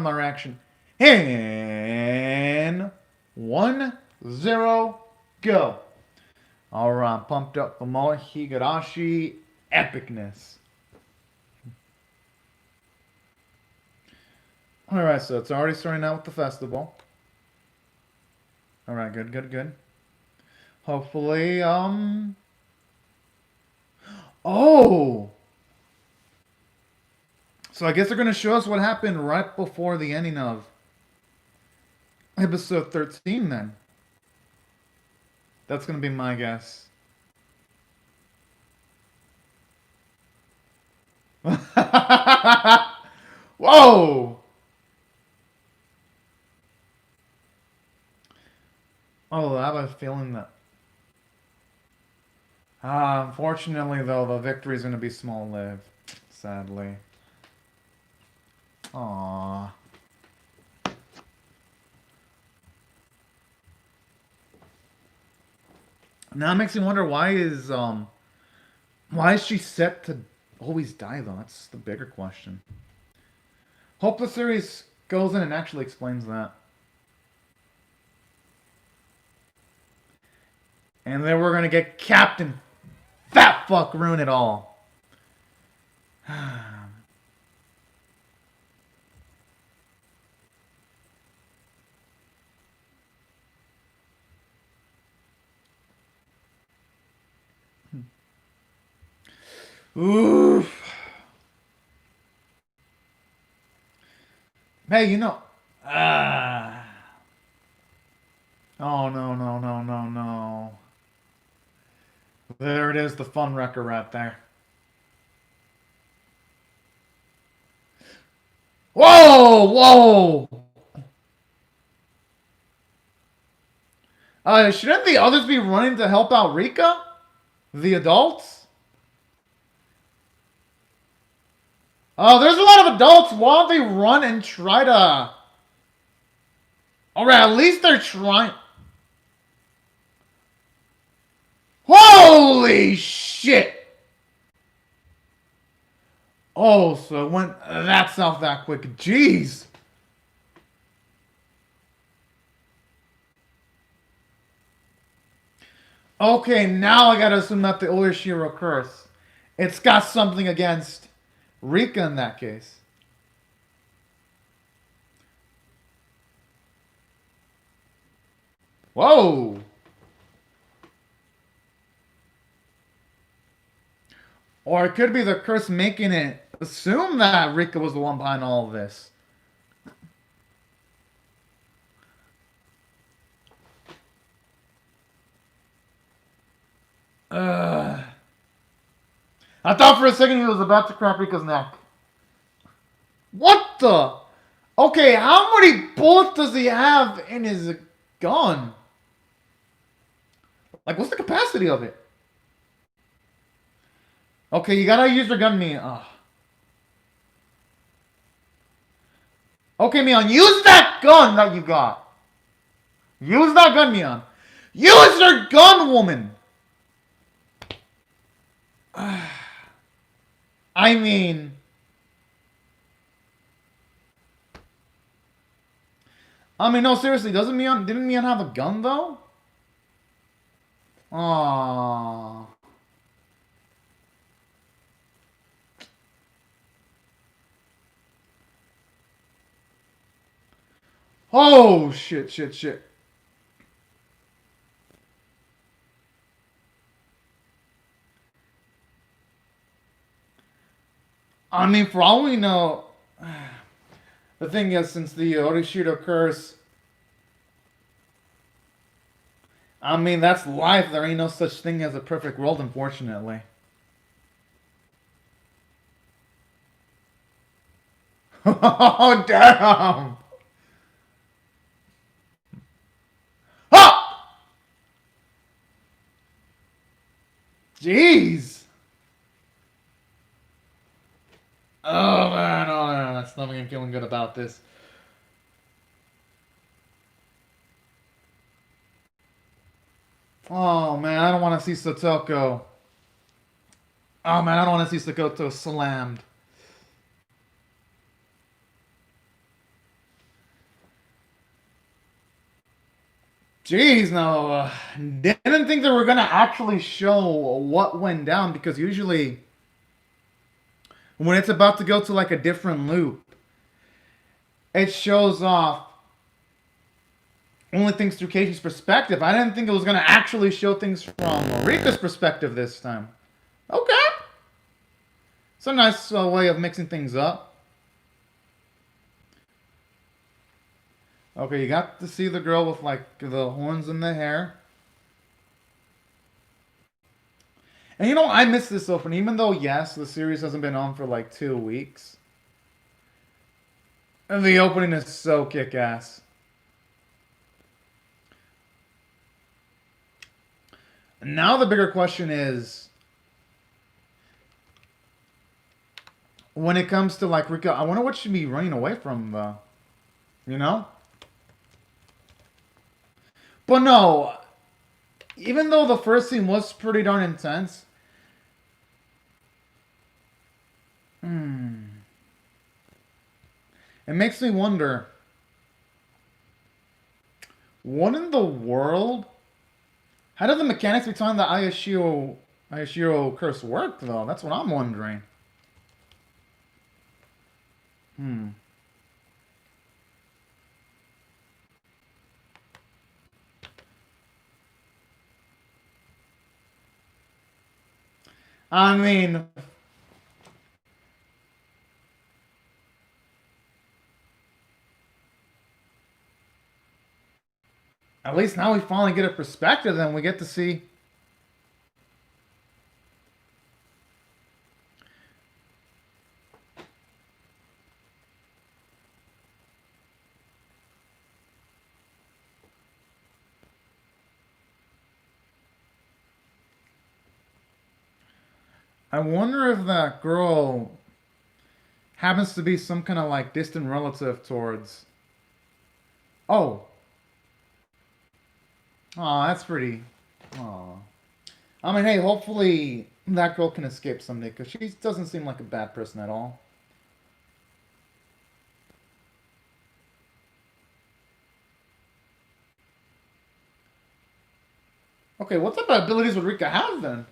my reaction. And 1-0, go. Alright, I'm pumped up for more Higurashi epicness. Alright, so it's already starting out with the festival. Alright, good, good, good. Hopefully, Oh! So I guess they're gonna show us what happened right before the ending of episode 13 then. That's gonna be my guess. Whoa! Oh, I have a feeling that... unfortunately, though, the victory is going to be small-lived. Sadly. Aww. Now it makes me wonder why is she set to always die, though? That's the bigger question. Hope the series goes in and actually explains that. And then we're gonna get Captain Fat Fuck ruin it all. Oof. Hey, you know. Oh, no, no, no, no, no. There it is, the fun wrecker right there. Whoa! Whoa! Shouldn't the others be running to help out Rika? The adults? Oh, there's a lot of adults. Why don't they run and try to... Alright, at least they're trying... Holy shit! Oh, so it went that south that quick. Jeez! Okay, now I gotta assume that the Oyashiro curse. It's got something against Rika in that case. Whoa! Or it could be the curse making it assume that Rika was the one behind all of this. I thought for a second he was about to crack Rika's neck. What the? Okay, how many bullets does he have in his gun? Like, what's the capacity of it? Okay, you gotta use your gun, Mion. Okay, Mion, use that gun that you got. Use that gun, Mion. Use your gun, woman! I mean... no, seriously, didn't Mion have a gun, though? Aww. Oh, shit, shit, shit. I mean, for all we know... The thing is, since the Orishiro curse... I mean, that's life. There ain't no such thing as a perfect world, unfortunately. Oh, damn! Ha! Jeez! Oh, man, oh, man, that's nothing I'm feeling good about this. Oh, man, I don't want to see Sotoko. Oh, man, I don't want to see Sotoko slammed. Jeez, no. Didn't think they were gonna actually show what went down because usually when it's about to go to like a different loop, it shows off only things through Casey's perspective. I didn't think it was gonna actually show things from Rika's perspective this time. Okay, it's a nice way of mixing things up. Okay, you got to see the girl with like the horns in the hair. And you know, I miss this opening, even though yes, the series hasn't been on for like 2 weeks. And the opening is so kick-ass. Now the bigger question is, when it comes to like Rika, I wonder what she'd be running away from, you know? But no, even though the first scene was pretty darn intense, it makes me wonder, what in the world? How do the mechanics behind the Ayashiro curse work, though? That's what I'm wondering. I mean, at least now we finally get a perspective and we get to see. I wonder if that girl happens to be some kind of like distant relative towards. Oh, oh, that's pretty. Oh, I mean, hey, hopefully that girl can escape someday because she doesn't seem like a bad person at all. Okay, what type of abilities would Rika have then?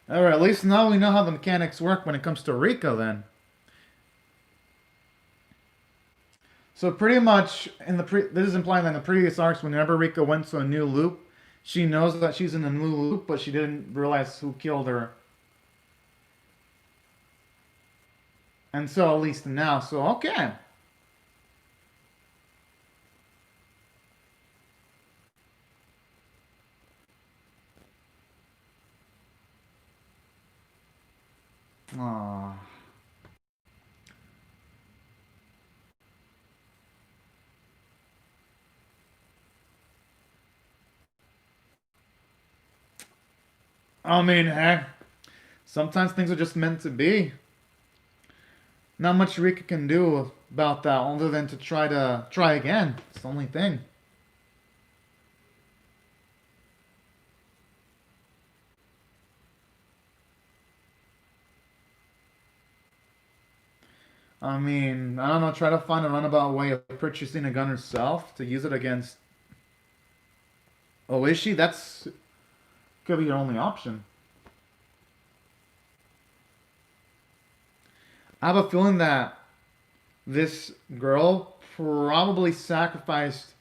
Alright, at least now we know how the mechanics work when it comes to Rika then. So pretty much in this is implying that in the previous arcs, whenever Rika went to a new loop, she knows that she's in a new loop, but she didn't realize who killed her. And so at least now, so okay. Aww. I mean, heck, sometimes things are just meant to be. Not much Rika can do about that other than to try again. It's the only thing. I mean, I don't know, try to find a runabout way of purchasing a gun herself to use it against. Oh, is she? That's could be your only option. I have a feeling that this girl probably sacrificed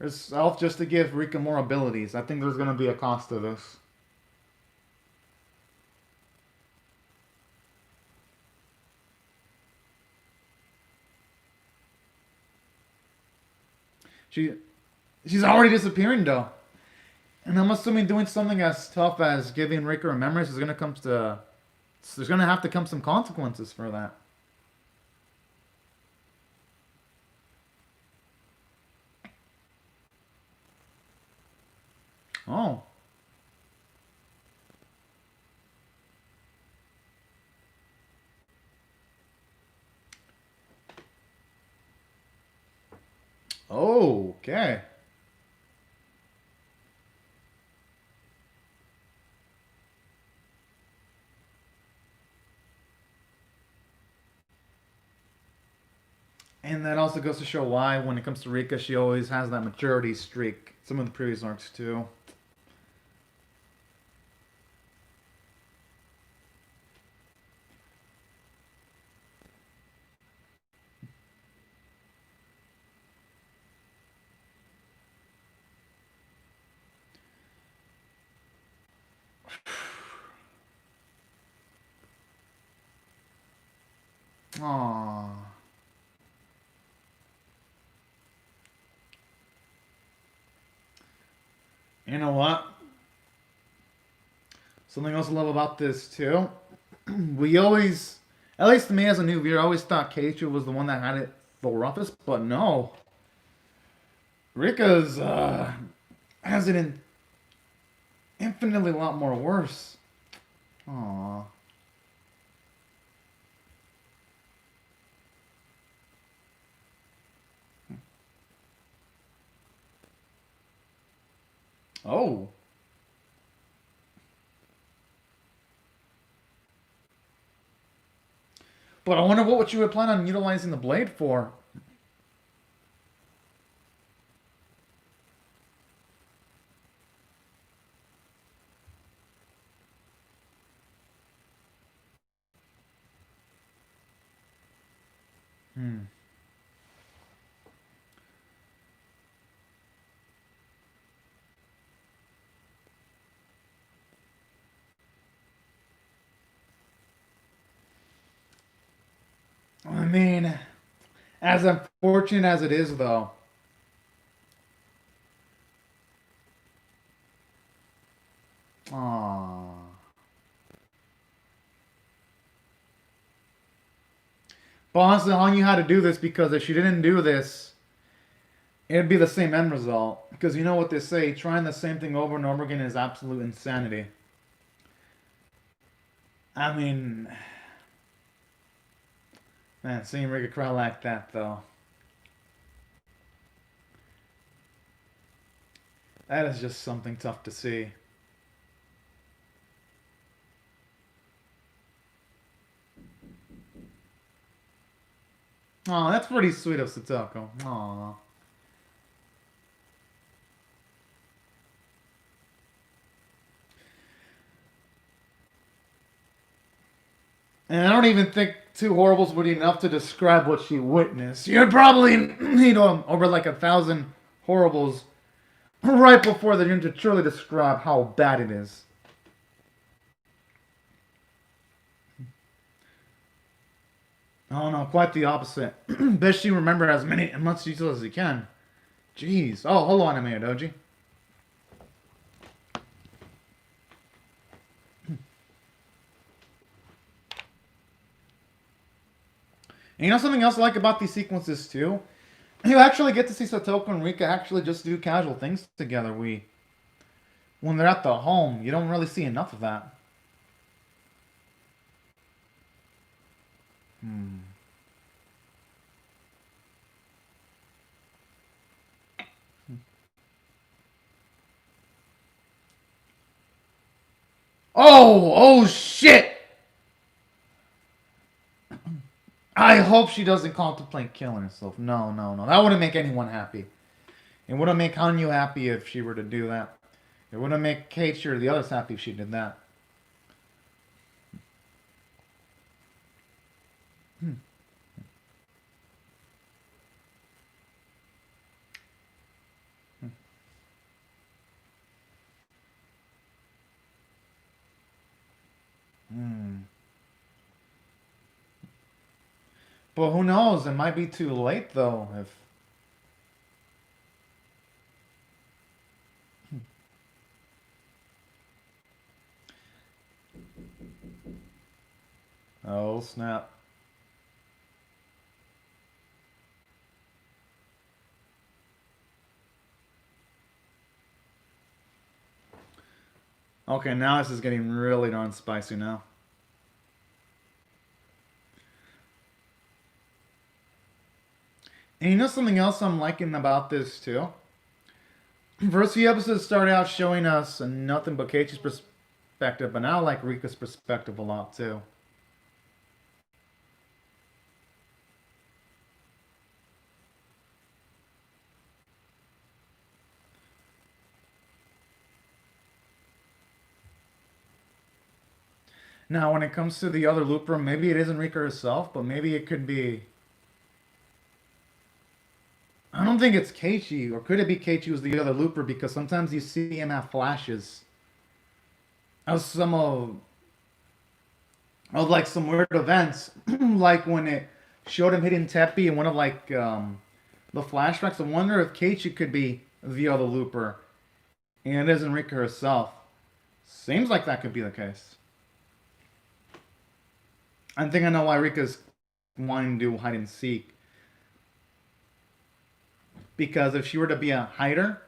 herself just to give Rika more abilities. I think there's going to be a cost to this. She she's already disappearing though. And I'm assuming doing something as tough as giving Rika memories is going to come to there's going to have to come some consequences for that. Oh. Oh, okay. And that also goes to show why, when it comes to Rika, she always has that maturity streak. Some of the previous arcs, too. Aww. You know what? Something else I love about this too. We always, at least to me as a new viewer, I always thought Keisha was the one that had it the roughest, but no. Rika's has it in infinitely a lot more worse. Aww. Oh. But I wonder what you would plan on utilizing the blade for. Hmm. I mean, as unfortunate as it is, though. Aww. But honestly, I knew how to do this because if she didn't do this, it'd be the same end result. Because you know what they say, trying the same thing over and over again is absolute insanity. I mean, man, seeing Rika cry like that, though. That is just something tough to see. Oh, that's pretty sweet of Satoko. Aw. And I don't even think two horribles would be enough to describe what she witnessed. You'd probably need over like 1,000 horribles right before the to truly describe how bad it is. Oh no, quite the opposite. Bet she remember as much detail as you can. Jeez. Oh, hold on a minute, Doji. And you know something else I like about these sequences too? You actually get to see Satoko and Rika actually just do casual things together. When they're at the home, you don't really see enough of that. Hmm. Oh shit! I hope she doesn't contemplate killing herself. No, no, no. That wouldn't make anyone happy. It wouldn't make Hanyu happy if she were to do that. It wouldn't make Kate or the others happy if she did that. Hmm. Hmm. But who knows? It might be too late though. If oh snap. Okay, now this is getting really darn spicy now. And you know something else I'm liking about this too? First few episodes started out showing us nothing but Keiichi's perspective, but now I like Rika's perspective a lot too. Now, when it comes to the other looper, maybe it isn't Rika herself, but maybe it could be. I don't think it's Keiichi, or could it be Keiichi who's the other looper? Because sometimes you see him have flashes of of like some weird events, like when it showed him hitting Teppy in one of like the flashbacks. I wonder if Keiichi could be the other looper, and it isn't Rika herself. Seems like that could be the case. I think I know why Rika's wanting to do hide and seek. Because if she were to be a hider,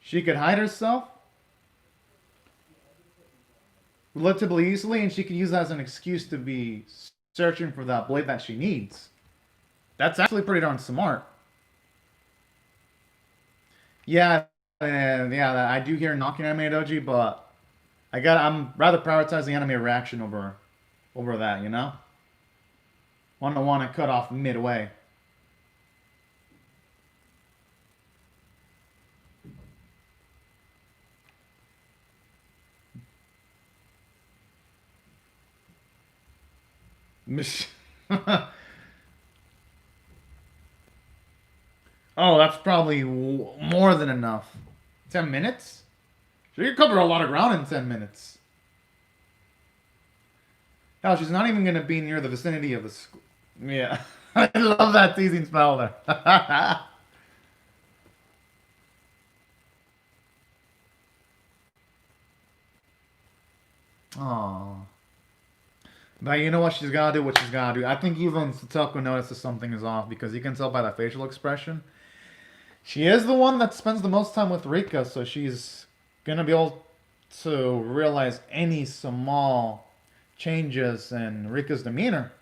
she could hide herself relatively easily, and she could use that as an excuse to be searching for that blade that she needs. That's actually pretty darn smart. Yeah, yeah, I do hear knocking anime doji, but I'm rather prioritizing anime reaction over that, you know? Want to cut off midway. Oh, that's probably more than enough. 10 minutes? So you cover a lot of ground in 10 minutes. Hell, she's not even going to be near the vicinity of the school. Yeah. I love that teasing spell there. Aww. But you know what she's got to do, what she's got to do. I think even Satoko notices something is off because you can tell by that facial expression. She is the one that spends the most time with Rika, so she's going to be able to realize any small changes in Rika's demeanor.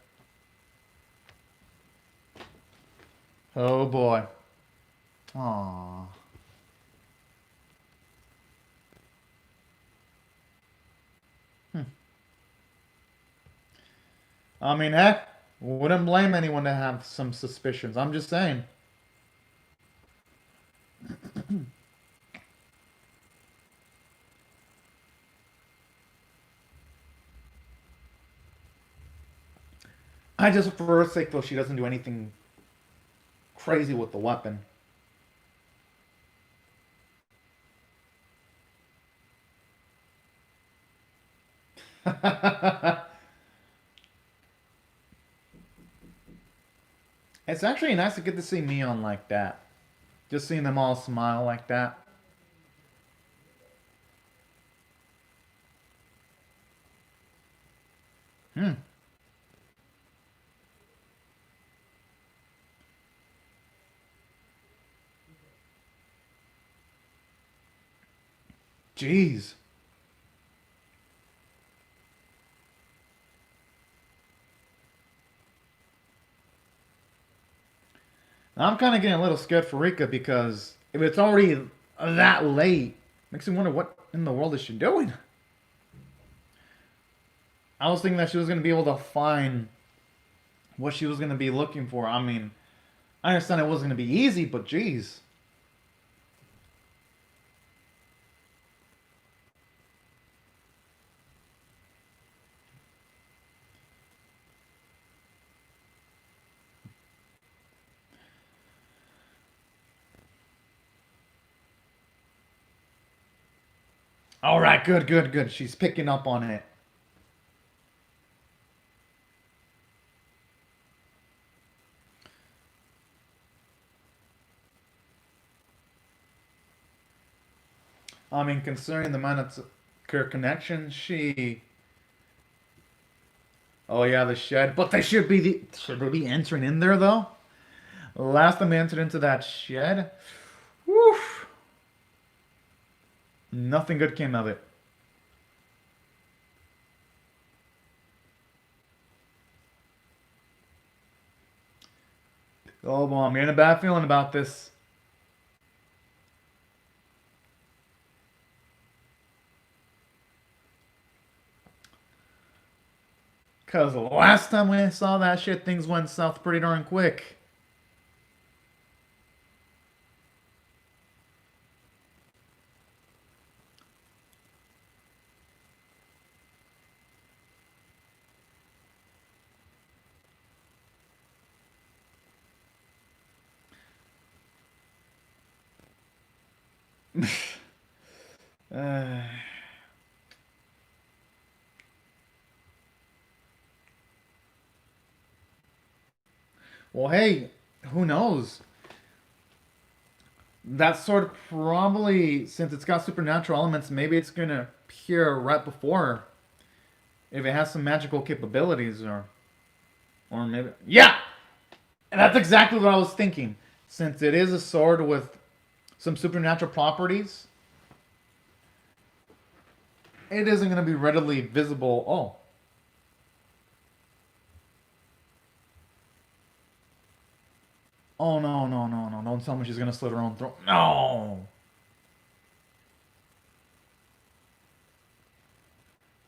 Oh boy. Aww. Hmm. I mean, heck, wouldn't blame anyone to have some suspicions. I'm just saying. I just, for her sake, though, she doesn't do anything crazy with the weapon. It's actually nice to get to see Neon like that. Just seeing them all smile like that. Hmm. Jeez. I'm kind of getting a little scared for Rika because if it's already that late, makes me wonder what in the world is she doing? I was thinking that she was going to be able to find what she was going to be looking for. I mean, I understand it wasn't going to be easy, but geez. All right, good, good, good. She's picking up on it. I mean, considering the amount of her connection, she. Oh yeah, the shed. But they should they be entering in there though? Last time they entered into that shed, woof, nothing good came of it. Oh, well, I'm getting a bad feeling about this. Because the last time we saw that shit, things went south pretty darn quick. uh, well, hey, who knows? That sword probably, since it's got supernatural elements, maybe it's gonna appear right before if it has some magical capabilities, or maybe yeah, and that's exactly what I was thinking. Since it is a sword with some supernatural properties, it isn't gonna be readily visible. Oh no, no, no, no! Don't tell me she's gonna slit her own throat. No.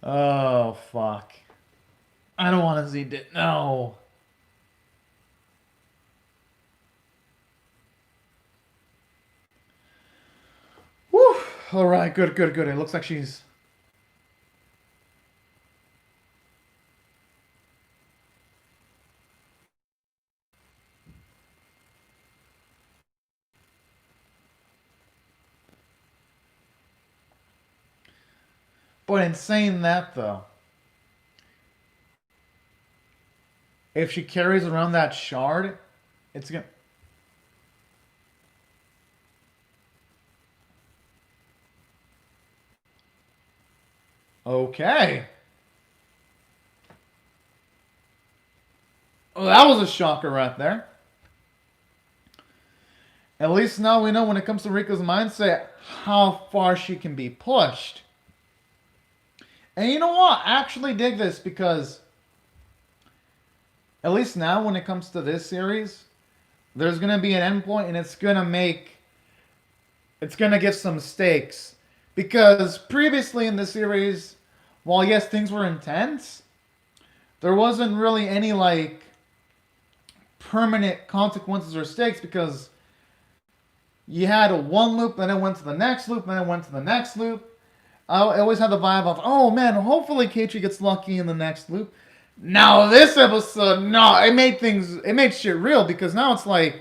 Oh fuck! I don't want to see it. No. Whew. All right, good, good, good. It looks like she's. But in saying that, though, if she carries around that shard, it's gonna. Okay. Well, that was a shocker right there. At least now we know when it comes to Rika's mindset how far she can be pushed. And you know what? I actually dig this because at least now when it comes to this series, there's gonna be an endpoint and it's gonna give some stakes. Because previously in the series, while yes things were intense, there wasn't really any like permanent consequences or stakes because you had a one loop, then it went to the next loop, then it went to the next loop. I always had the vibe of, oh man, hopefully Keiichi gets lucky in the next loop. Now this episode, no, it made shit real because now it's like,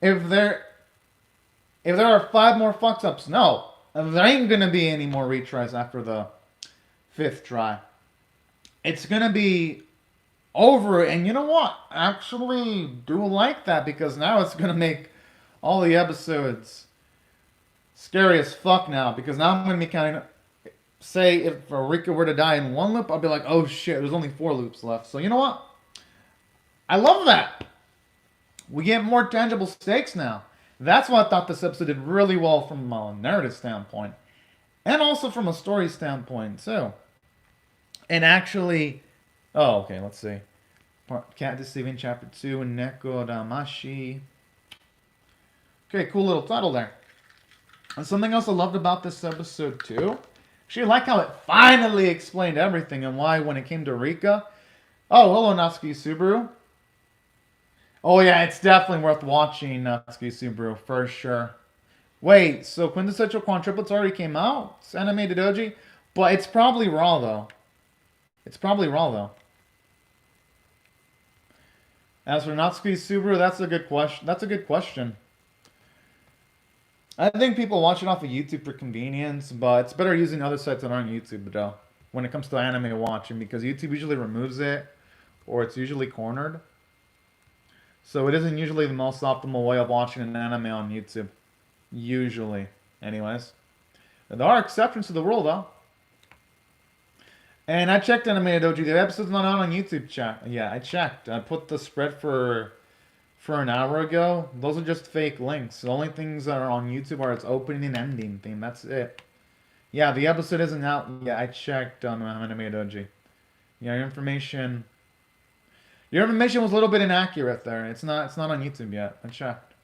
if there, if there are five more fucks ups, no, there ain't gonna be any more retries after the fifth try. It's gonna be over, and you know what? I actually do like that because now it's gonna make all the episodes scary as fuck now because now I'm gonna be counting. Say if Rika were to die in one loop, I'll be like, oh shit, there's only four loops left. So you know what? I love that. We get more tangible stakes now. That's why I thought this episode did really well from a narrative standpoint, and also from a story standpoint too. And actually, oh okay, let's see. Cat Deceiving Chapter 2 and Neko Damashi. Okay, cool little title there. And something else I loved about this episode too. Actually, I like how it finally explained everything and why when it came to Rika. Oh, hello Natsuki Subaru. Oh yeah, it's definitely worth watching Natsuki Subaru for sure. Wait, so Quintessential Quadruplets already came out? It's animated Doji? But it's probably raw though. It's probably raw though. As for Natsuki Subaru, that's a good question. That's a good question. I think people watch it off of YouTube for convenience, but it's better using other sites that aren't YouTube though. When it comes to anime watching, because YouTube usually removes it, or it's usually cornered. So it isn't usually the most optimal way of watching an anime on YouTube. Usually, anyways. There are exceptions to the rule though. And I checked Animated Doji. The episode's not out on YouTube. Chat. Yeah, I checked. I put the spread for an hour ago. Those are just fake links. The only things that are on YouTube are its opening and ending theme. That's it. Yeah, the episode isn't out. Yeah, I checked on Animated Doji. Yeah, your information was a little bit inaccurate there. It's not on YouTube yet. I checked.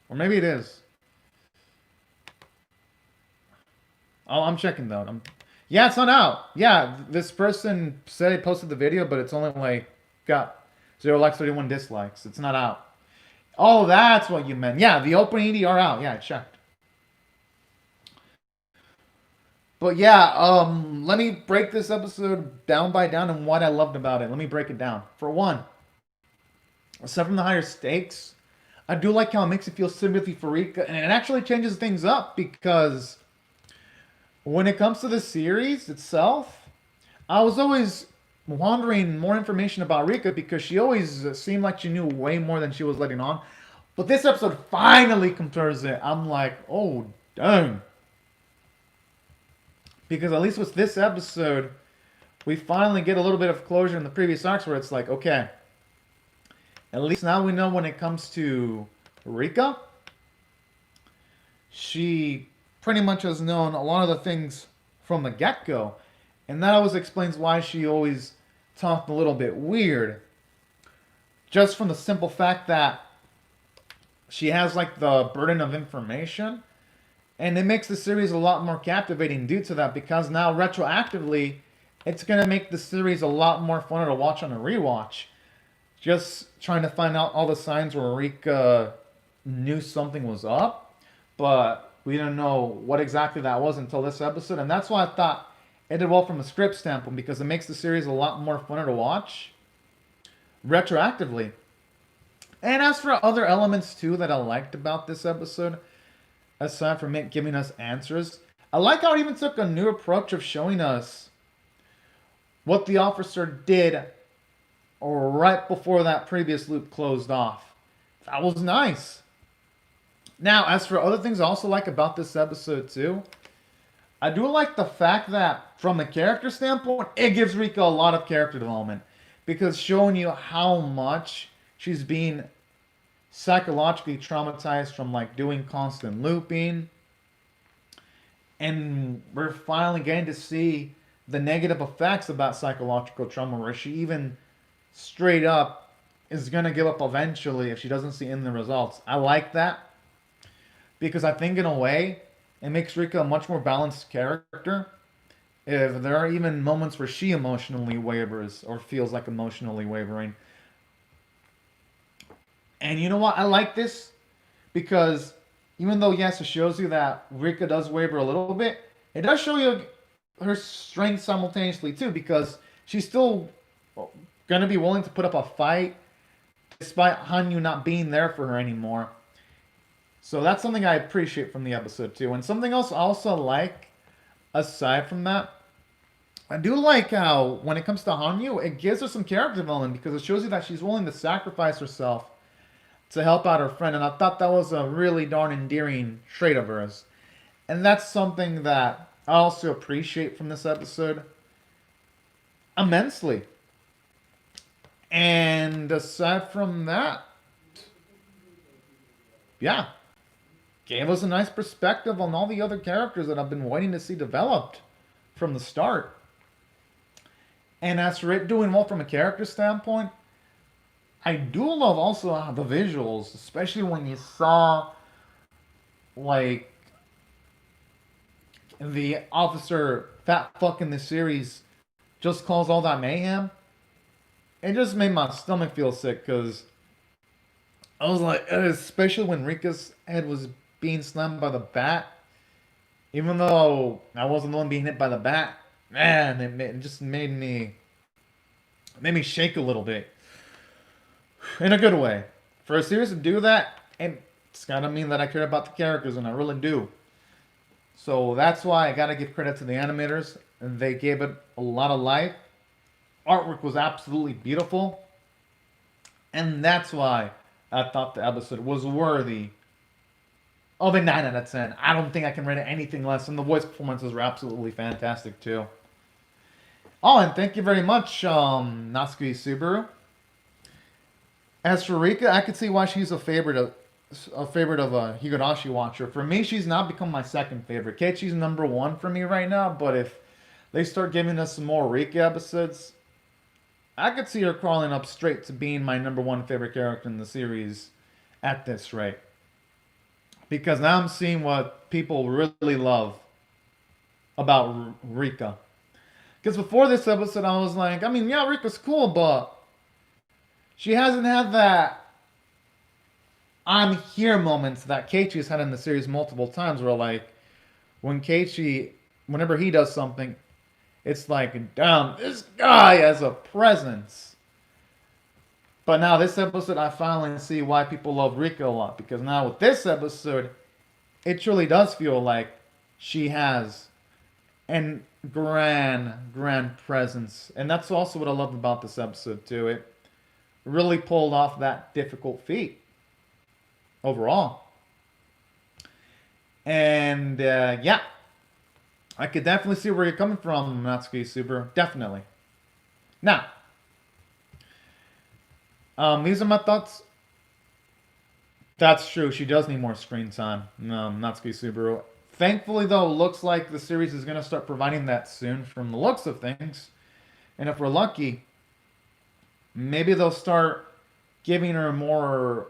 Or maybe it is. Oh, I'm checking though. Yeah, it's not out. Yeah, this person said he posted the video, but it's only like got 0 likes, 31 dislikes. It's not out. Oh, that's what you meant. Yeah, the opening ED are out. Yeah, I checked. But yeah, let me break this episode down by down and what I loved about it. Let me break it down. For one, aside from the higher stakes, I do like how it makes you feel sympathy for Rika, and it actually changes things up because when it comes to the series itself, I was always wondering more information about Rika because she always seemed like she knew way more than she was letting on. But this episode finally confirms it. I'm like, oh, dang. Because at least with this episode, we finally get a little bit of closure in the previous arcs where it's like, okay, at least now we know when it comes to Rika, she pretty much has known a lot of the things from the get-go. And that always explains why she always talked a little bit weird. Just from the simple fact that she has like the burden of information. And it makes the series a lot more captivating due to that because now retroactively, it's going to make the series a lot more fun to watch on a rewatch. Just trying to find out all the signs where Rika knew something was up, but we didn't know what exactly that was until this episode. And that's why I thought it did well from a script standpoint because it makes the series a lot more fun to watch retroactively. And as for other elements too that I liked about this episode, aside from it giving us answers, I like how it even took a new approach of showing us what the officer did right before that previous loop closed off. That was nice. Now, as for other things I also like about this episode too, I do like the fact that from a character standpoint, it gives Rika a lot of character development because showing you how much she's being psychologically traumatized from like doing constant looping, and we're finally getting to see the negative effects about psychological trauma where she even straight up is gonna give up eventually if she doesn't see in the results. I like that because I think in a way it makes Rika a much more balanced character. If there are even moments where she emotionally wavers or feels like emotionally wavering. And you know what? I like this because even though, yes, it shows you that Rika does waver a little bit, it does show you her strength simultaneously too because she's still going to be willing to put up a fight despite Hanyu not being there for her anymore. So that's something I appreciate from the episode too. And something else I also like, aside from that, I do like how when it comes to Hanyu, it gives her some character development because it shows you that she's willing to sacrifice herself to help out her friend. And I thought that was a really darn endearing trait of hers. And that's something that I also appreciate from this episode immensely. And aside from that, yeah, gave us a nice perspective on all the other characters that I've been waiting to see developed from the start. And as for it doing well from a character standpoint, I do love also the visuals, especially when you saw like the officer fat fuck in the series just calls all that mayhem. It just made my stomach feel sick because I was like, especially when Rika's head was being slammed by the bat, even though I wasn't the one being hit by the bat, man, it just made me shake a little bit in a good way. For a series to do that, it's gotta mean that I care about the characters, and I really do. So that's why I gotta give credit to the animators. They gave it a lot of life. Artwork was absolutely beautiful. And that's why I thought the episode was worthy of a 9 out of 10. I don't think I can rate it anything less. And the voice performances were absolutely fantastic too. Oh, and thank you very much, Natsuki Subaru. As for Rika, I could see why she's a favorite of a Higurashi watcher. For me, she's now become my second favorite. Keiichi's number one for me right now, but if they start giving us some more Rika episodes, I could see her crawling up straight to being my number one favorite character in the series at this rate. Because now I'm seeing what people really love about Rika. Because before this episode, I was like, I mean, yeah, Rika's cool, but she hasn't had that I'm here moments that Keiichi's had in the series multiple times where, like, when Keiichi, whenever he does something, it's like, damn, this guy has a presence. But now this episode, I finally see why people love Rika a lot. Because now with this episode, it truly does feel like she has an grand presence. And that's also what I loved about this episode too. It really pulled off that difficult feat overall. And yeah, I could definitely see where you're coming from, Natsuki Subaru. Definitely. Now, these are my thoughts. That's true. She does need more screen time. Natsuki Subaru. Thankfully, though, it looks like the series is going to start providing that soon from the looks of things. And if we're lucky, maybe they'll start giving her more.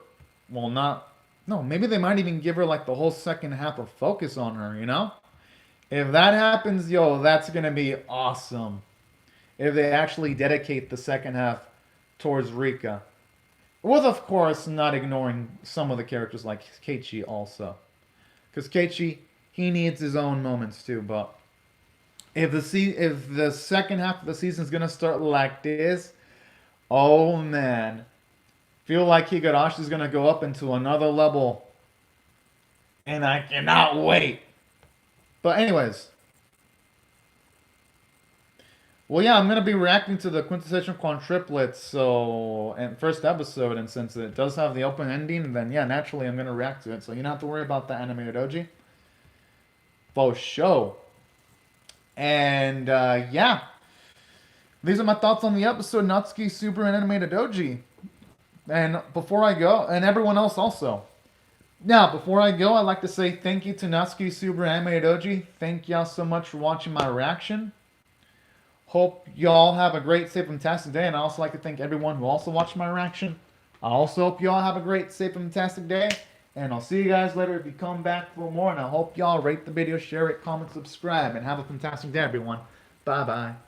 Well, not. No, maybe they might even give her like the whole second half of focus on her, you know? If that happens, yo, that's going to be awesome. If they actually dedicate the second half towards Rika. With, of course, not ignoring some of the characters like Keiichi also. Because Keiichi, he needs his own moments too. But if the second half of the season is going to start like this, oh man. Feel like Higurashi is going to go up into another level. And I cannot wait. But anyways. Well, yeah, I'm going to be reacting to the quintessential quadruplets, so, and first episode, and since it does have the open ending, then yeah, naturally I'm going to react to it, so you don't have to worry about the animated OG. For sure. And, yeah. These are my thoughts on the episode, Natsuki Super and Animated Doji. And before I go, and everyone else also. Now, before I go, I'd like to say thank you to Natsuki Super Animated Doji. Thank y'all so much for watching my reaction. Hope y'all have a great, safe, and fantastic day. And I also like to thank everyone who also watched my reaction. I also hope y'all have a great, safe, and fantastic day. And I'll see you guys later if you come back for more. And I hope y'all rate the video, share it, comment, subscribe, and have a fantastic day, everyone. Bye-bye.